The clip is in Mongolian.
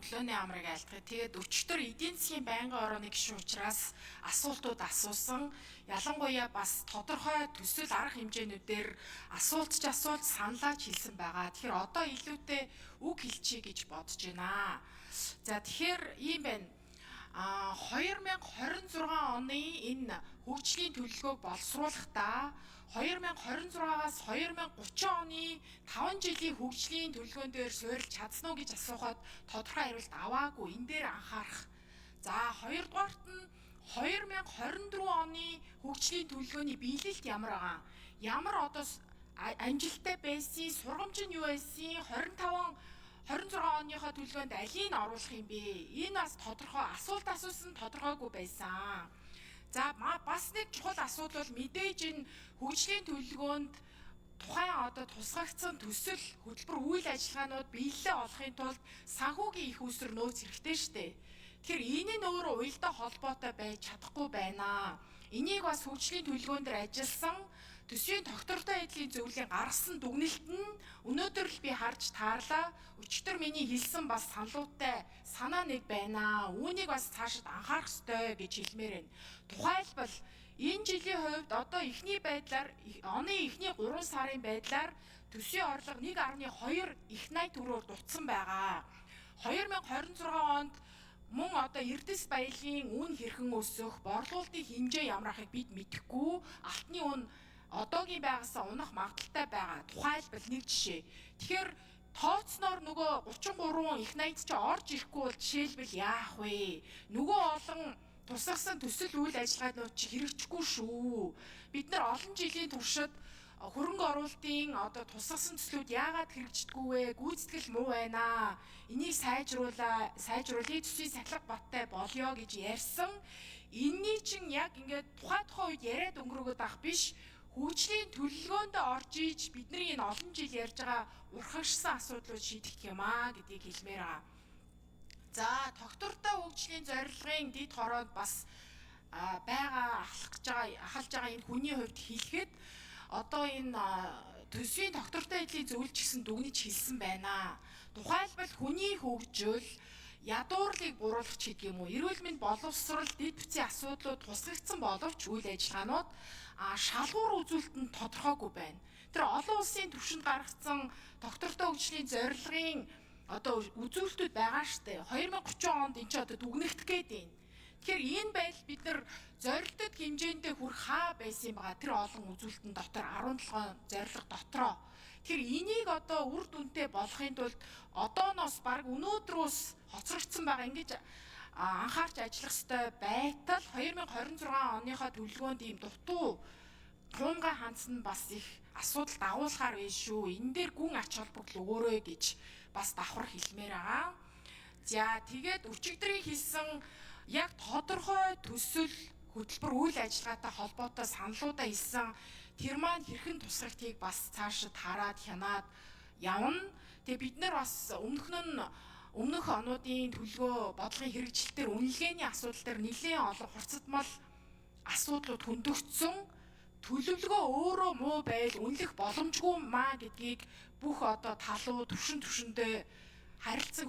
өглөөний амрыг айлтгая. Тэгээд өчтөр эдийн засгийн байнгын орооны гишүүн учраас асуултууд асуусан. Ялангуяа бас тодорхой төсөл арга хэмжээнүүдээр асуулт саналаа хэлсэн байгаа. Тэгэхээр одоо илүүтэй үг хэлчихье гэж бодож байна. За тэгэхээр ийм байна. 2026 оны энэ хөгжлийн төлөвлөгөөг боловсруулахдаа 2026-аас 2030 оны 5 жилийн хөгжлийн төлөвлөгөөн дээр суурилж чадсан уу гэж асуухад тодорхой хариулт аваагүй. Энэ дээр анхаарах. За хоёрдугаарт нь 2024 оны хөгжлийн төлөвлөгөөний биелэлт ямар байгаа? Ямар одоо амжилттай байсан? Сургамж нь юу байсан? 26 оныхоо төлөвлөгөөнд алийг оруулах юм бэ? Энэ бас тодорхой асуулт асуусан тодорхойгүй байсан. За бас нэг чухал асуудал бол мэдээж энэ хөгжлийн төлөвлөгөөнд тухайн одоо тусгагдсан төсөл хөтөлбөр үйл ажиллагаанууд биелэлээ олохын тулд санхүүгийн их усэр нөөц хэрэгтэй шүү дээ. Тэгэхээр энэ нь өөрөө уялдаа холбоотой байж чадахгүй байна. Энийг бас хөгжлийн төлөвлөгөөн дээр ажилласан төсвийн доктортой эдлийн зөвлөлийн гаргасан дүгнэлт нь өнөөдөр л би харж таарлаа. Өчтөр миний хэлсэн бас саналуудтай санаа нэг байна. Үүнийг бас цаашид анхаарах ёстой гэж хэлмээр байна. Тухайлбал энэ жилийн хувьд одоо эхний байдлаар оны эхний 3 сарын байдлаар төсвийн орлого 1.2 их 80 төгрөгөөр дутсан байгаа. 2026 онд мөн одоо эрдэс баялагын үн хэрхэн өсөх, борлуулалтын хэмжээ ямар ахыг бид мэдэхгүй. Алтны үн одоогийн байгасаа унах магадaltaй байгаа. Тухайлбал нэг жишээ. Тэгэхээр тооцноор нөгөө 33 их 80 ч орж ирэхгүй бол жишээлбэл яах вэ? Нөгөө олон тусгасан төсөл үйл ажиллагаанууд чи хэрэгжихгүй шүү. Бид нар олон жилийн туршид хөрөнгө оруулалтын одоо тусгасан төслүүд яагаад хэрэгждэггүй вэ? Гүйцэтгэл муу байна. Энийг сайжруулъя, төсвийн сахилга баттай болёо гэж ярьсан. Энийний чинь яг ингээд тухайн үед яриад өнгөрөөгд ах биш. Хөгжлийн төлөвлөгөөнд орж иж бидний энэ олон жил ярьж байгаа урхагшсан асуудлууд шийдэх юм аа гэдгийг хэлмээр байгаа. За доктортой хөгжлийн зорилгын дэд хороод бас байгаа ахалж байгаа энэ хүний хувьд хэлэхэд одоо энэ төсвийн доктортой эдлийн зөвлөж гэсэн дүгнэж хэлсэн байна. Тухайлбал хүний хөгжил ядуурлыг буруулах ч гэдэг юм уу, эрүүл мэнд боловсрол, дэд бүтцийн асуудлууд тусгагдсан боловч үйл ажиллагаанууд шалгуур үзүүлэлтэнд тодорхойгүй байна. Тэр олон улсын түвшинд гаргасан доктортой хөгжлийн зорилгын одоо үзүүлэлтүүд байгаа штэ. 2030 онд энэ ч одоо дүгнэгдэх гээд байна. Тэгэхээр энэ байдал бид нар зорилттой хэмжээндээ хүрэх хаа байсан юм байгаа. Тэр олон үзүүлэлтэн дотор 17 зорилго дотроо. Тэгэхээр энийг одоо үр дүнтэй болохын тулд одооноос баг өнөөдрөөс хоцрогдсон байгаа ингэж анхаарч ажиллах ёстой байтал 2026 оныхоо төлөвлөгөөнд ийм дутуу туунгаа хандсан бас их асуудал дагуулгаар байна шүү. Энэ дээр гүн ач холбогдол өгөөрэй гэж бас давхар хэлмээр байгаа. За тэгээд өчигдрийн хэлсэн яг тодорхой төсөл хөтөлбөр үйл ажиллагаатай холбоотой саналуудаа хэлсэн тэр маань хэрхэн тусгагдгийг бас цаашид хараад хянаад явна. Тэгээ бид нар бас өмнөх онуудын төлөвлөгөө бодлогын хэрэгжилтээр үнэлгээний асуудал дээр нэлээд олон хурцдмал асуудлууд хөндөгдсөн. Төлөвлөгөө өөрөө муу байл үнэлэх боломжгүй маа гэдгийг бүх одоо талуу төвшөндөө харилцан